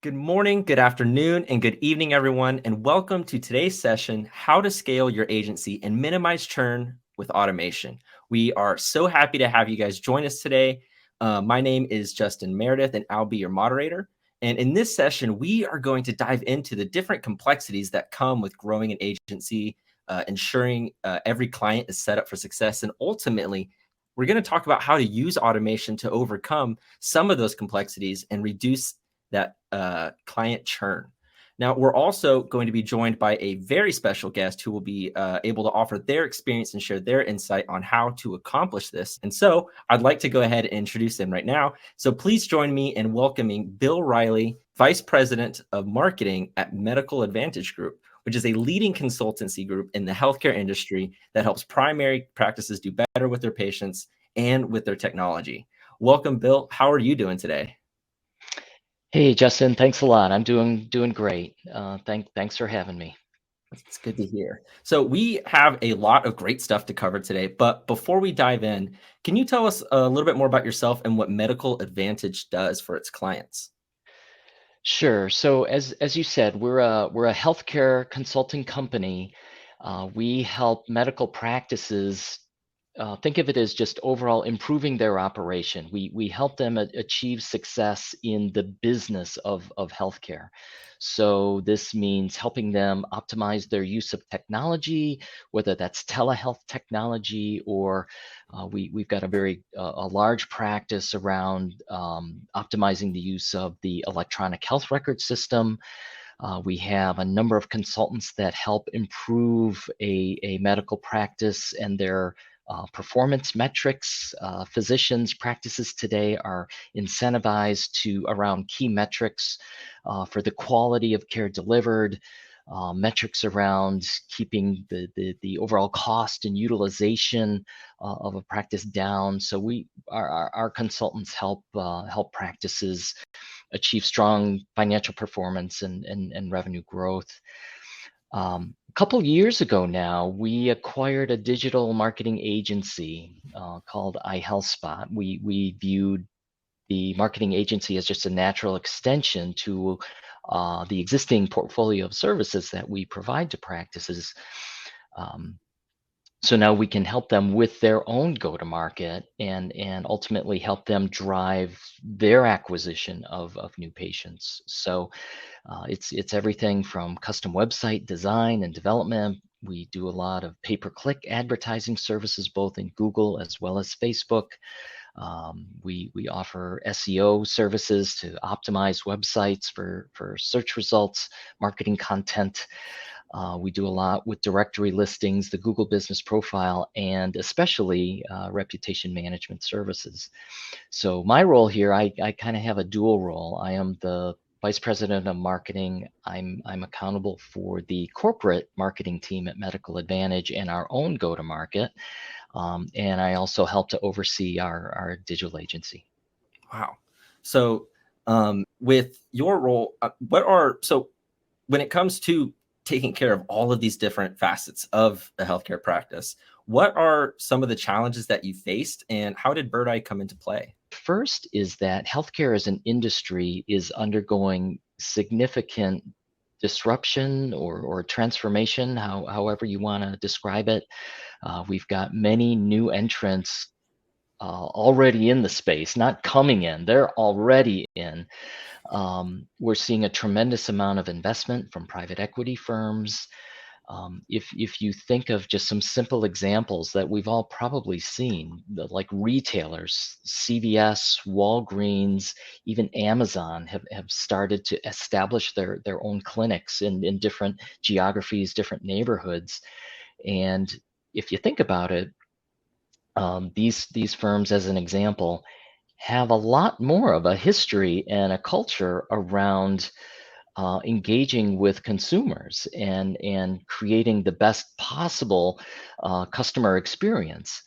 Good morning, good afternoon, and good evening, everyone, and welcome to today's session, How to Scale Your Agency and Minimize Churn with Automation. We are so happy to have you guys join us today. My name is Justin Meredith, and I'll be your moderator. And in this session, we are going to dive into the different complexities that come with growing an agency, ensuring every client is set up for success, and ultimately, we're going to talk about how to use automation to overcome some of those complexities and reduce that client churn. Now, we're also going to be joined by a very special guest who will be able to offer their experience and share their insight on how to accomplish this. And so I'd like to go ahead and introduce them right now. So please join me in welcoming Bill Riley, Vice President of Marketing at Medical Advantage Group, which is a leading consultancy group in the healthcare industry that helps primary practices do better with their patients and with their technology. Welcome, Bill. How are you doing today? Hey, Justin, thanks a lot. I'm doing great. Thanks for having me. It's good to hear. So we have a lot of great stuff to cover today, but before we dive in, can you tell us a little bit more about yourself and what Medical Advantage does for its clients? Sure. So as you said, we're a healthcare consulting company. We help medical practices. Think of it as just overall improving their operation. We help them achieve success in the business of healthcare. So this means helping them optimize their use of technology, whether that's telehealth technology or we've got a large practice around optimizing the use of the electronic health record system. We have a number of consultants that help improve a medical practice and their performance metrics. Physicians' practices today are incentivized to around key metrics for the quality of care delivered, metrics around keeping the overall cost and utilization of a practice down. So our consultants help practices achieve strong financial performance and revenue growth. A couple years ago now, we acquired a digital marketing agency called iHealthSpot. We viewed the marketing agency as just a natural extension to the existing portfolio of services that we provide to practices. So now we can help them with their own go-to-market and ultimately help them drive their acquisition of new patients. So it's everything from custom website design and development. We do a lot of pay-per-click advertising services, both in Google as well as Facebook. We offer SEO services to optimize websites for search results, marketing content. We do a lot with directory listings, the Google Business Profile, and especially reputation management services. So my role here, I kind of have a dual role. I am the Vice President of Marketing. I'm accountable for the corporate marketing team at Medical Advantage and our own go-to-market. And I also help to oversee our digital agency. Wow. So with your role, when it comes to taking care of all of these different facets of a healthcare practice, what are some of the challenges that you faced and how did Birdeye come into play? First is that healthcare as an industry is undergoing significant disruption or transformation, however you want to describe it. We've got many new entrants already in the space, not coming in, they're already in. We're seeing a tremendous amount of investment from private equity firms. If you think of just some simple examples that we've all probably seen, like retailers, CVS, Walgreens, even Amazon have started to establish their own clinics in different geographies, different neighborhoods. And if you think about it, these firms, as an example, have a lot more of a history and a culture around engaging with consumers and creating the best possible customer experience,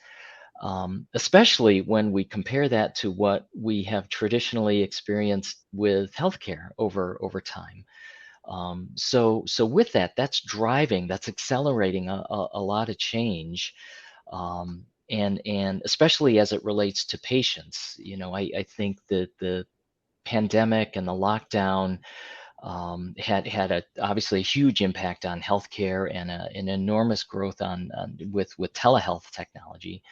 especially when we compare that to what we have traditionally experienced with healthcare over time. So with that, that's accelerating a lot of change. And especially as it relates to patients, I think that the pandemic and the lockdown had obviously a huge impact on healthcare and an enormous growth with telehealth technology.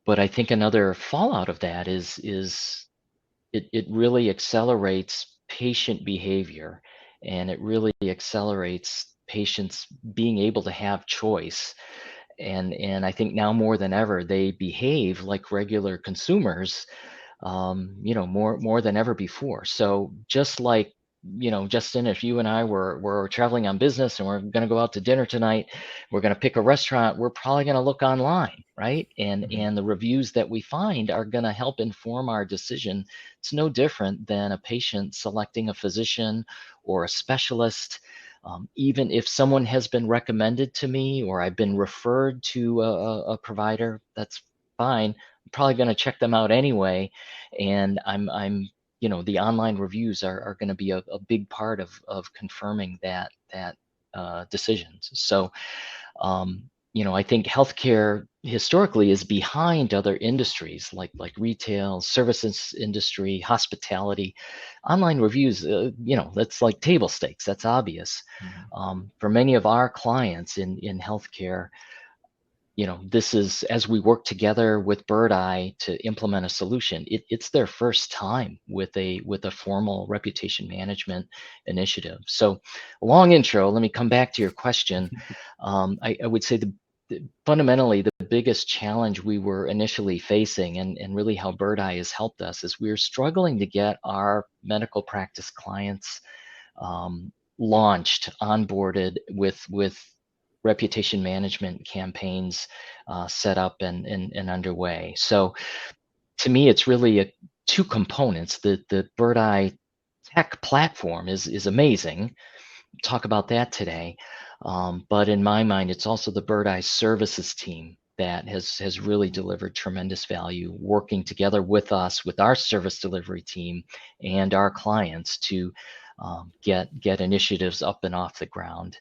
But I think another fallout of that is it really accelerates patient behavior, and it really accelerates patients being able to have choice. And I think now more than ever, they behave like regular consumers, more than ever before. So just like, Justin, if you and I were traveling on business and we're going to go out to dinner tonight, we're going to pick a restaurant, we're probably going to look online, right? And Mhm. and the reviews that we find are going to help inform our decision. It's no different than a patient selecting a physician or a specialist. Even if someone has been recommended to me or I've been referred to a provider, that's fine. I'm probably going to check them out anyway, and the online reviews are going to be a big part of confirming that decisions. So I think healthcare historically is behind other industries like retail, services industry, hospitality. Online reviews, that's like table stakes. That's obvious. Mhm. For many of our clients in healthcare, this is, as we work together with Birdeye to implement a solution, it's their first time with a formal reputation management initiative. So, long intro. Let me come back to your question. I would say fundamentally the biggest challenge we were initially facing, and really how Birdeye has helped us, is we were struggling to get our medical practice clients launched, onboarded with reputation management campaigns set up and underway. So to me, it's really two components. The Birdeye tech platform is amazing. Talk about that today. But in my mind, it's also the Birdeye services team that has really delivered tremendous value, working together with us, with our service delivery team and our clients to get initiatives up and off the ground.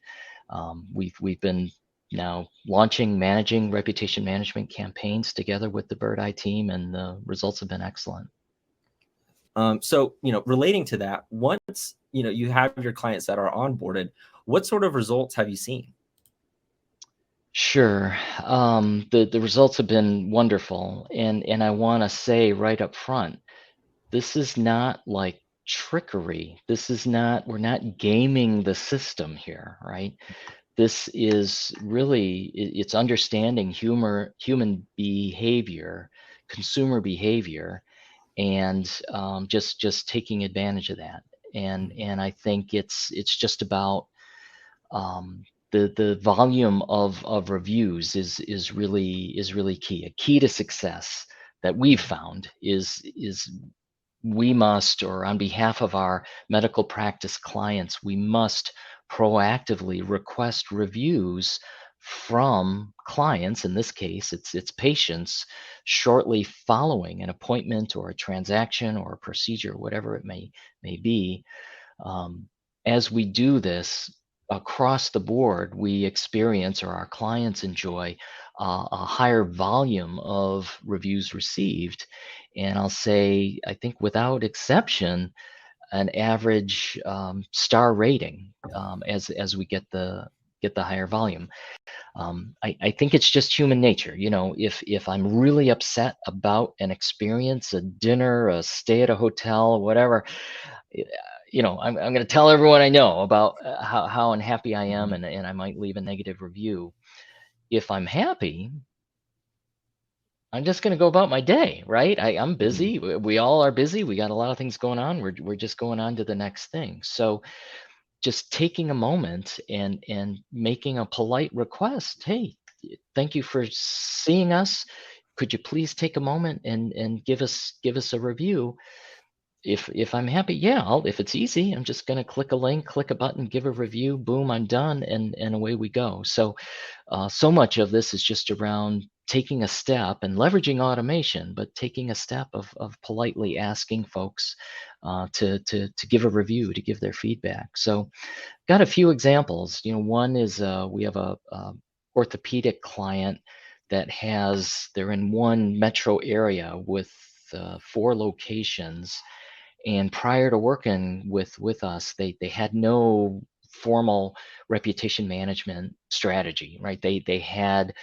We've been now managing reputation management campaigns together with the Birdeye team, and the results have been excellent. So, relating to that, once, you have your clients that are onboarded, what sort of results have you seen? Sure. The results have been wonderful, and I want to say right up front, this is not like trickery. This is not, we're not gaming the system here, right? This is really, it's understanding human behavior, consumer behavior, and just taking advantage of that. And I think it's just about the volume of reviews is really key. A key to success that we've Mhm. found is we must, or on behalf of our medical practice clients, we must proactively request reviews from clients. In this case, it's patients, shortly following an appointment or a transaction or a procedure, whatever it may be. um, as we do this across the board, we experience, or our clients enjoy, a higher volume of reviews received. And I'll say, I think without exception, an average star rating as we get the higher volume. I think it's just human nature. If I'm really upset about an experience, a dinner, a stay at a hotel, whatever, eh, I'm going to tell everyone I know about how unhappy I am, Mhm. and I might leave a negative review. If I'm happy, I'm just going to go about my day, right? I'm Mhm. busy. We all are busy. We got a lot of things going on. We're just going on to the next thing. So just taking a moment and making a polite request. Hey, thank you for seeing us. Could you please take a moment and give us a review? If I'm happy, yeah, if it's easy, I'm just going to click a link, click a button, give a review, boom, I'm done, and away we go. So much of this is just around taking a step and leveraging automation, but taking a step of politely asking folks to give a review, to give their feedback. So got a few examples. One is we have a orthopedic client they're in one metro area with 4 locations. And prior to working with us, they had no formal reputation management strategy, right? They had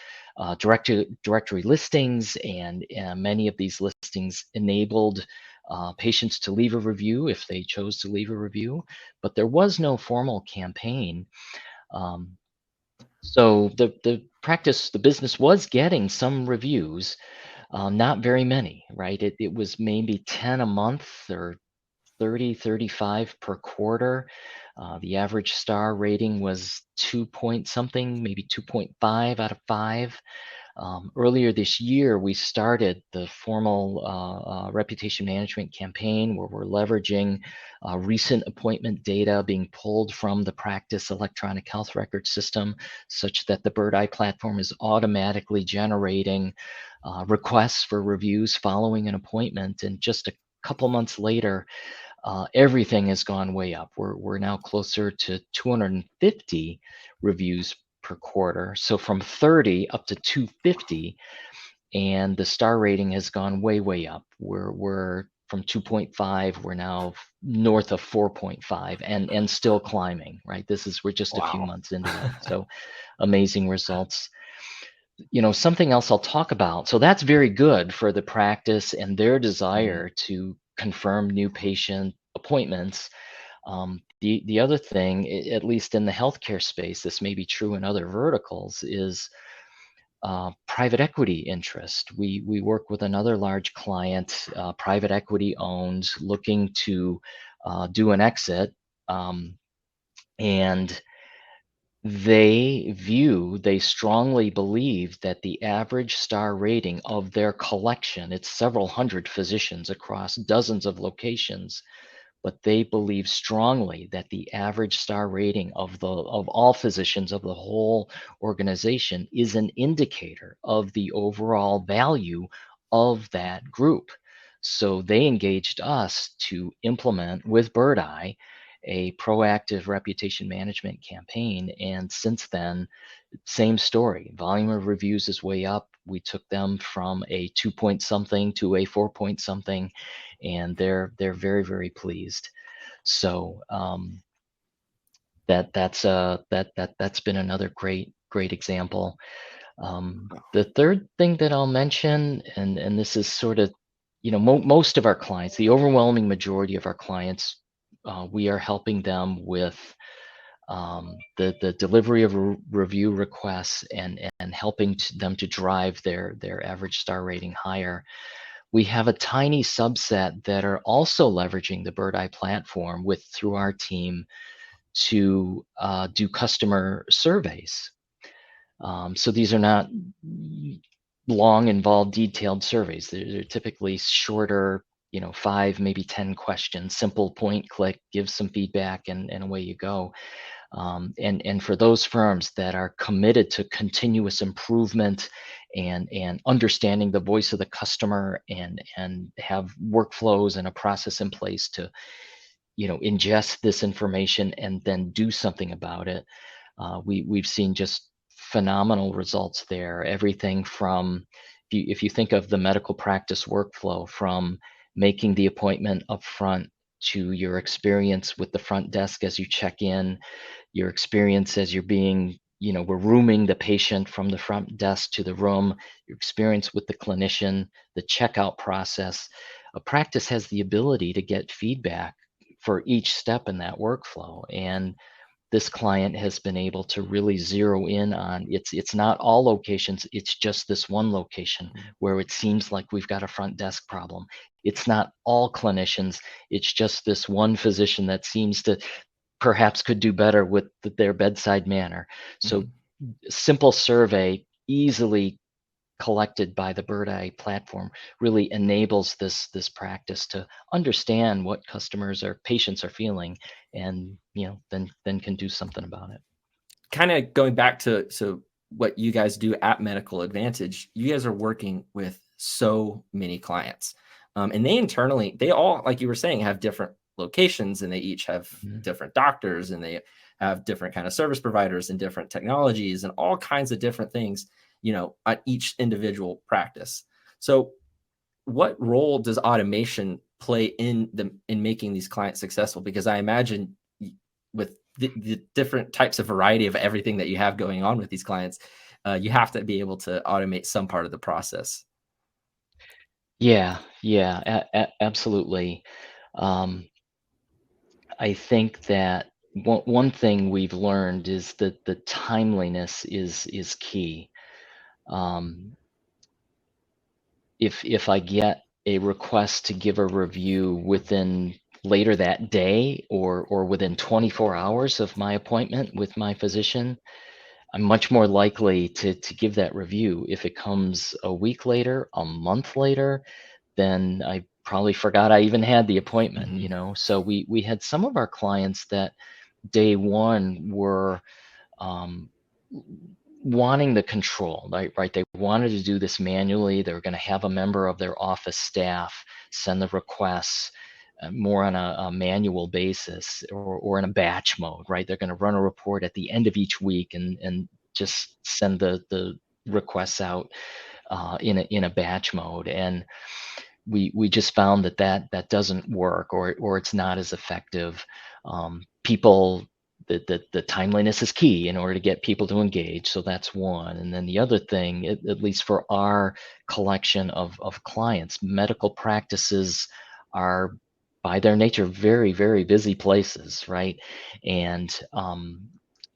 directory listings, and many of these listings enabled patients to leave a review if they chose to leave a review, but there was no formal campaign. Um, so the business was getting some reviews, not very many, right? It was maybe 10 a month or 30, 35 per quarter. The average star rating was 2 point something, maybe 2.5 out of 5. Earlier this year, we started the formal reputation management campaign where we're leveraging recent appointment data being pulled from the practice electronic health record system, such that the Birdeye platform is automatically generating requests for reviews following an appointment. And just a couple months later, everything has gone way up. We're now closer to 250 reviews per quarter. So from 30 up to 250, and the star rating has gone way up. We're from 2.5, we're now north of 4.5, and still climbing, right? We're just a few Wow. months into it. So amazing results. Something else I'll talk about. So that's very good for the practice and their Mhm. desire to confirm new patient appointments. The other thing, at least in the healthcare space, this may be true in other verticals, is private equity interest. We work with another large client, private equity owned, looking to do an exit, um, and they strongly believe that the average star rating of their collection, it's several hundred physicians across dozens of locations, but they believe strongly that the average star rating of all physicians of the whole organization is an indicator of the overall value of that group. So they engaged us to implement with Birdeye a proactive reputation management campaign. And since then, same story. Volume of reviews is way up. We took them from a 2 point something to a 4 point something, and they're very, very pleased. So that's been another great example. The third thing that I'll mention, and this is sort of, most of our clients, the overwhelming majority of our clients, we are helping them with the delivery of review requests, and helping them to drive their average star rating higher. We have a tiny subset that are also leveraging the Birdeye platform through our team to do customer surveys. So these are not long, involved, detailed surveys. They're typically shorter, 5, maybe 10 questions, simple point click, give some feedback, and away you go. And for those firms that are committed to continuous improvement, and understanding the voice of the customer, and have workflows and a process in place to ingest this information and then do something about it, we've seen just phenomenal results there. Everything from, if you think of the medical practice workflow, from making the appointment up front, to your experience with the front desk as you check in, your experience as you're being, we're rooming the patient from the front desk to the room, your experience with the clinician, the checkout process. A practice has the ability to get feedback for each step in that workflow. And this client has been able to really zero in on, it's not all locations, it's just this one location where it seems like we've got a front desk problem. It's not all clinicians, it's just this one physician that seems to perhaps could do better with their bedside manner. So Mhm. simple survey, easily collected by the Birdeye platform, really enables this practice to understand what customers or patients are feeling, and then can do something about it. Kind of going back to what you guys do at Medical Advantage, you guys are working with so many clients, and they all, like you were saying, have different locations, and they each have Mhm. different doctors, and they have different kind of service providers and different technologies and all kinds of different things, at each individual practice. So what role does automation play in making these clients successful? Because I imagine with the different types of variety of everything that you have going on with these clients, you have to be able to automate some part of the process. Yeah, yeah, absolutely. Um, I think that one thing we've learned is that the timeliness is key. Um, if I get a request to give a review within later that day or within 24 hours of my appointment with my physician, I'm much more likely to give that review. If it comes a week later, a month later, then I probably forgot I even had the appointment, Mhm. you know? So we had some of our clients that day one were um, wanting the control, right? Right. They wanted to do this manually. They were going to have a member of their office staff send the requests more on a manual basis or in a batch mode, right? They're going to run a report at the end of each week and just send the requests out in a batch mode. And we just found that doesn't work or it's not as effective. People the timeliness is key in order to get people to engage. So that's one. And then the other thing, at least for our collection of clients, medical practices are by their nature very, very busy places, right? And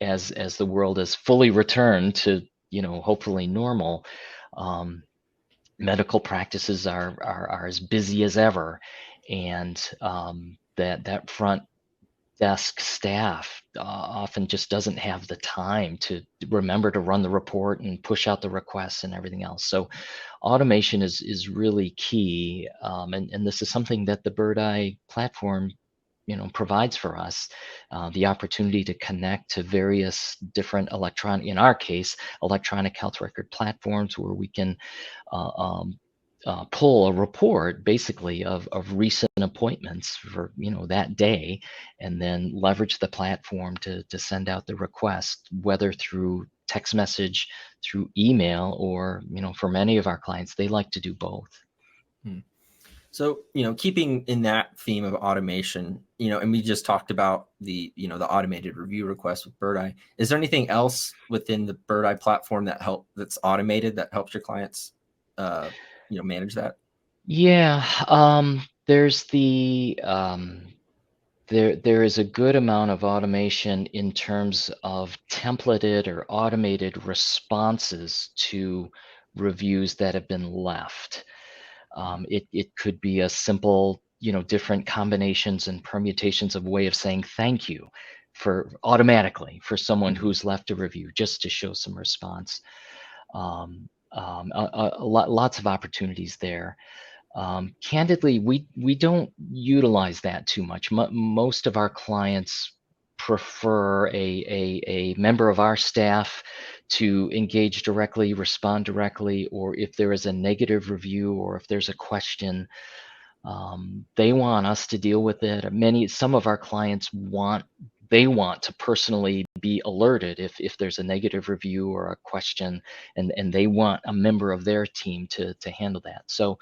as the world has fully returned to, hopefully normal, um, medical practices are as busy as ever, and that front desk staff often just doesn't have the time to remember to run the report and push out the requests and everything else. So automation is really key, and this is something that the Birdeye platform provides for us, the opportunity to connect to various different electronic, in our case, electronic health record platforms where we can uh, um, pull a report basically of recent appointments for that day, and then leverage the platform to send out the request, whether through text message, through email, or for many of our clients, they like to do both. Hmm. So, keeping in that theme of automation, and we just talked about the automated review request with Birdeye. Is there anything else within the Birdeye platform that's automated that helps your clients, uh, manage that? Yeah, there's there is a good amount of automation in terms of templated or automated responses to reviews that have been left. It could be a simple, different combinations and permutations of way of saying thank you for automatically for someone Mhm. who's left a review, just to show some response. Lots of opportunities there. Candidly, we don't utilize that too much. Most of our clients prefer a member of our staff to engage directly, respond directly, or if there is a negative review or if there's a question, they want us to deal with it. Some of our clients want to personally be alerted if there's a negative review or a question, and they want a member of their team to handle that. So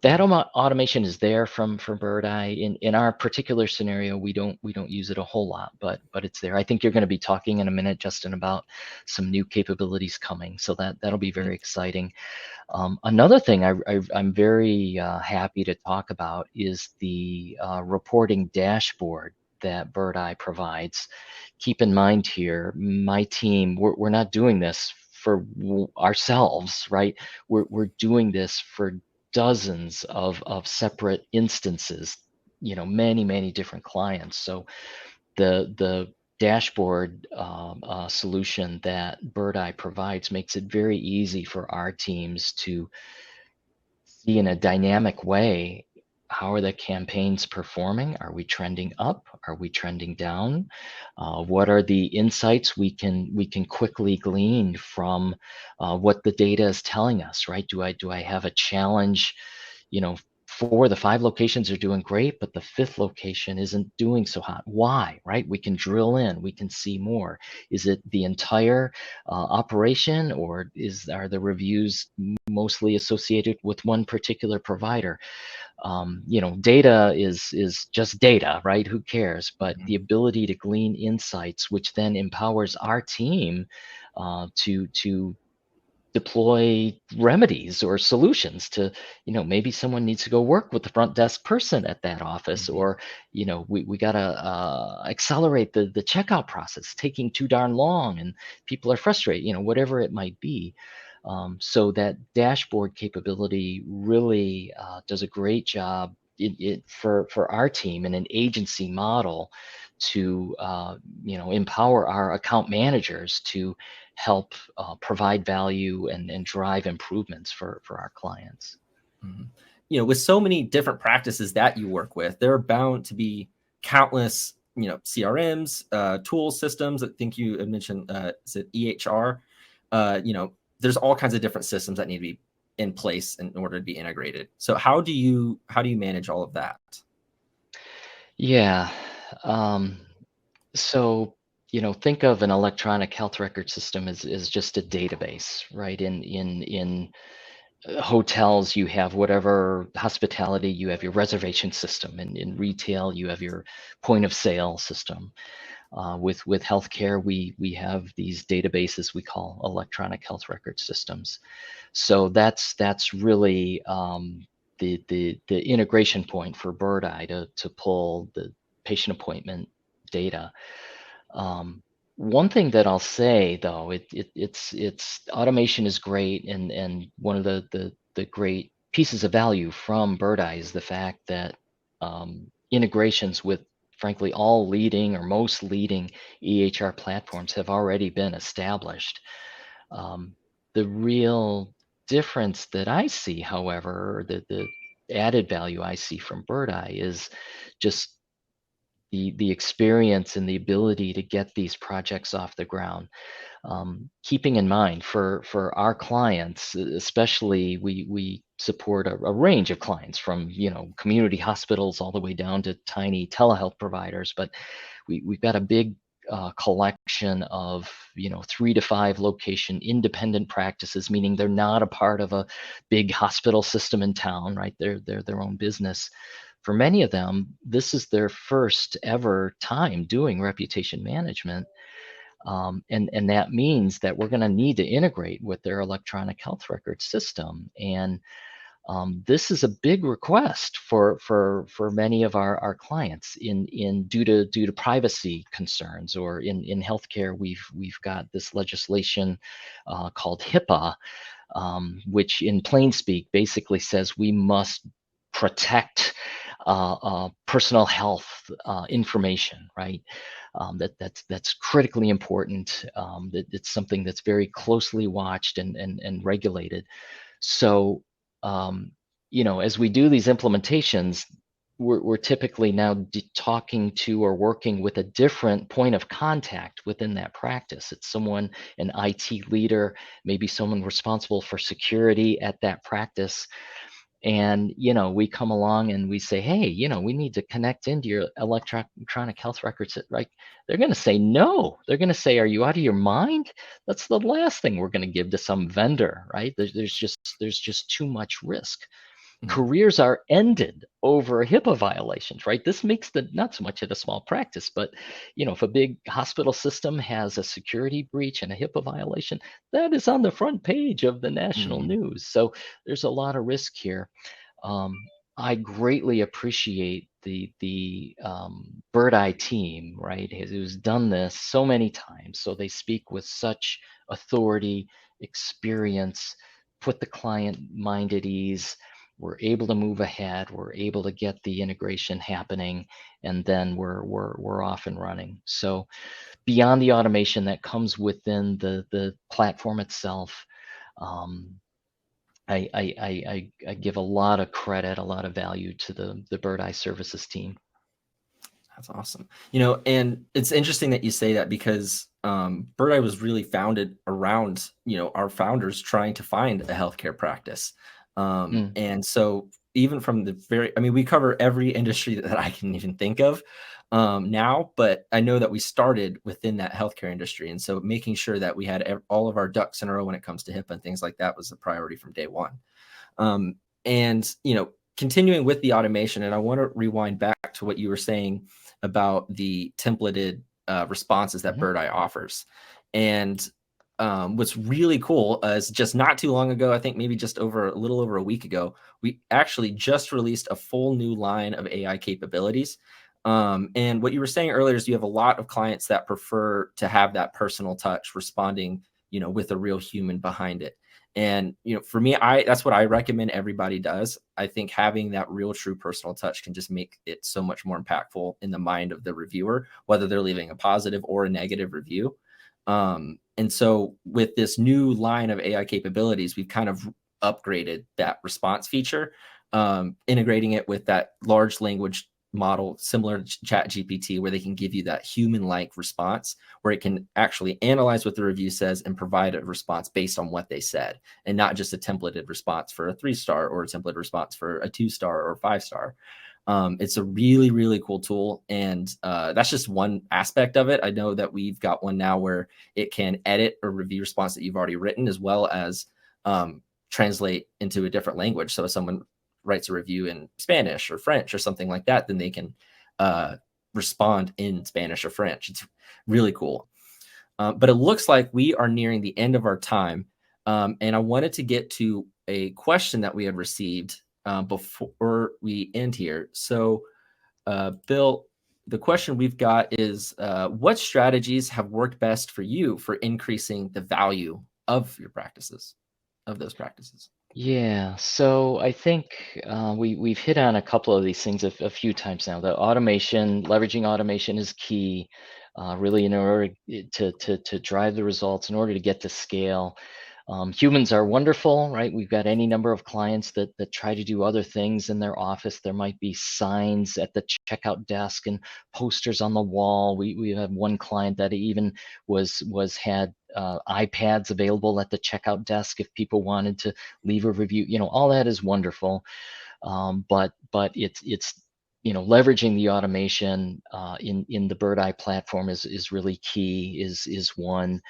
that automation is there from Birdeye. In our particular scenario, we don't use it a whole lot, but it's there. I think you're going to be talking in a minute, Justin, about some new capabilities coming, so that'll be very exciting. Another thing I'm very happy to talk about is the reporting dashboard that Birdeye provides. Keep in mind here, my team, we're not doing this for ourselves, right? We're doing this for dozens of separate instances, many, many different clients. So the dashboard solution that Birdeye provides makes it very easy for our teams to see in a dynamic way, how are the campaigns performing? Are we trending up? Are we trending down? What are the insights we can quickly glean from what the data is telling us? Right? Do I have a challenge? You know, 4 of the 5 locations are doing great, but the 5th location isn't doing so hot. Why, right? We can drill in, we can see more. Is it the entire operation, or are the reviews mostly associated with one particular provider? Data is just data, right? Who cares? But the ability to glean insights, which then empowers our team to deploy remedies or solutions to, maybe someone needs to go work with the front desk person at that office, Mhm. or, we got to accelerate the checkout process, taking too darn long and people are frustrated, whatever it might be. So that dashboard capability really does a great job for our team in an agency model to empower our account managers to help provide value and drive improvements for our clients. Mhm. With so many different practices that you work with, there are bound to be countless, CRMs, tool systems. I think you had mentioned, is it EHR? There's all kinds of different systems that need to be in place in order to be integrated. So how do you manage all of that? Yeah. Um, so, think of an electronic health record system as just a database, right? In hotels, you have whatever hospitality, you have your reservation system, and in retail, you have your point of sale system. With healthcare, we have these databases we call electronic health record systems. So that's really the integration point for Birdeye to pull the patient appointment data. Um, One thing that I'll say though, it's automation is great, and one of the great pieces of value from Birdeye is the fact that integrations with frankly all leading or most leading EHR platforms have already been established. Um, the real difference that I see, however, or the added value I see from Birdeye is just the experience and the ability to get these projects off the ground. Keeping in mind for our clients, especially we support a range of clients from community hospitals all the way down to tiny telehealth providers, but we've got a big collection of 3 to 5 location independent practices, meaning they're not a part of a big hospital system in town, right? They're their own business. For many of them, this is their first ever time doing reputation management, and that means that we're going to need to integrate with their electronic health record system. And this is a big request for many of our clients in due to privacy concerns, or in healthcare we've got this legislation called HIPAA, which in plain speak basically says we must protect personal health information, right? That's critically important. It's something that's very closely watched and regulated. So, as we do these implementations, we're typically now talking to or working with a different point of contact within that practice. It's someone, an IT leader, maybe someone responsible for security at that practice. And we come along and we say, hey, we need to connect into your electronic health records, right? They're going to say no. They're going to say, are you out of your mind? That's the last thing we're going to give to some vendor, right? There's just too much risk. Mhm. Careers are ended over HIPAA violations, right? This makes the not so much at a small practice, but if a big hospital system has a security breach and a HIPAA violation, that is on the front page of the national Mhm. news. So there's a lot of risk here. um, I greatly appreciate the Bird Eye team, right, who's done this so many times. So they speak with such authority, experience, put the client mind at ease. We're able to move ahead. We're able to get the integration happening, and then we're off and running. So beyond the automation that comes within the platform itself, um, I give a lot of credit, a lot of value to the Bird Eye Services team. That's awesome. And it's interesting that you say that because Birdeye was really founded around, our founders trying to find a healthcare practice. Mm. And so even from the very, I mean, we cover every industry that I can even think of now, but I know that we started within that healthcare industry. And so making sure that we had all of our ducks in a row when it comes to HIPAA and things like that was a priority from day one. Um, and, continuing with the automation, and I want to rewind back to what you were saying about the templated responses that Mhm. Birdeye offers. And what's really cool is just not too long ago, I think maybe just a little over a week ago, we actually just released a full new line of AI capabilities. And what you were saying earlier is you have a lot of clients that prefer to have that personal touch responding, with a real human behind it. And for me, that's what I recommend everybody does. I think having that real true personal touch can just make it so much more impactful in the mind of the reviewer, whether they're leaving a positive or a negative review. And so with this new line of AI capabilities, we've kind of upgraded that response feature, integrating it with that large language model similar to Chat GPT, where they can give you that human-like response, where it can actually analyze what the review says and provide a response based on what they said, and not just a templated response for a 3-star or a templated response for a 2-star or 5-star. It's a really, really cool tool. And that's just one aspect of it. I know that we've got one now where it can edit a review response that you've already written, as well as translate into a different language. So if someone writes a review in Spanish or French or something like that, then they can respond in Spanish or French. It's really cool. But it looks like we are nearing the end of our time. And I wanted to get to a question that we had received before we end here. So, Bill, the question we've got is what strategies have worked best for you for increasing the value of your practices, of those practices? Yeah, so I think we've hit on a couple of these things a few times now. The automation, leveraging automation is key, really in order to drive the results, in order to get to scale. Humans are wonderful, right? We've got any number of clients that try to do other things in their office. There might be signs at the checkout desk and posters on the wall. We have one client that even had iPads available at the checkout desk if people wanted to leave a review. All that is wonderful, but it's leveraging the automation in the Birdeye platform is really key. Is one.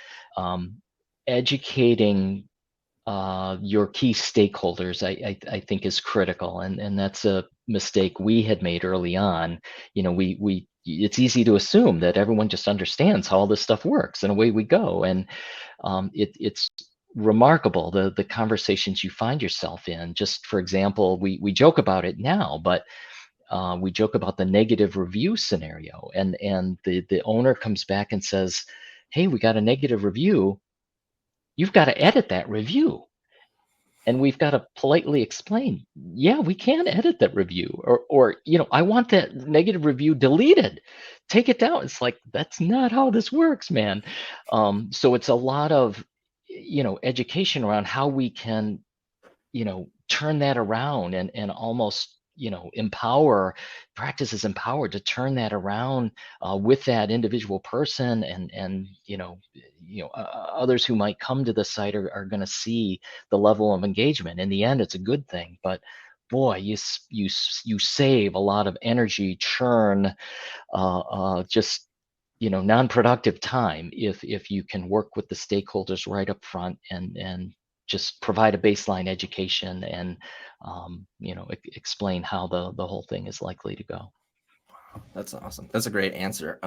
Educating your key stakeholders, I think, is critical, and that's a mistake we had made early on. We it's easy to assume that everyone just understands how all this stuff works, and away we go. And it's remarkable the conversations you find yourself in. Just for example, we joke about it now, but we joke about the negative review scenario, and the owner comes back and says, "Hey, we got a negative review. You've got to edit that review." And we've got to politely explain, yeah, we can edit that review, or I want that negative review deleted. Take it down. It's like, that's not how this works, man. So it's a lot of education around how we can turn that around, and almost empower practices, empowered to turn that around with that individual person. And others who might come to the site are going to see the level of engagement. In the end, it's a good thing, but boy, you save a lot of energy, churn, just non-productive time if you can work with the stakeholders right up front, and just provide a baseline education, and explain how the whole thing is likely to go. That's awesome. That's a great answer.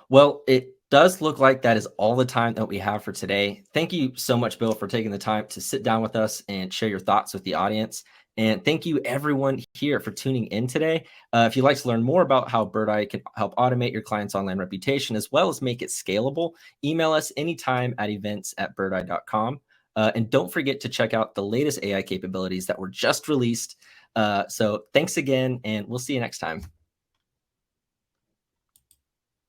Well, it does look like that is all the time that we have for today. Thank you so much, Bill, for taking the time to sit down with us and share your thoughts with the audience. And thank you, everyone here, for tuning in today. If you'd like to learn more about how Birdeye can help automate your client's online reputation as well as make it scalable, email us anytime at events@birdeye.com. And don't forget to check out the latest AI capabilities that were just released. So thanks again, and we'll see you next time.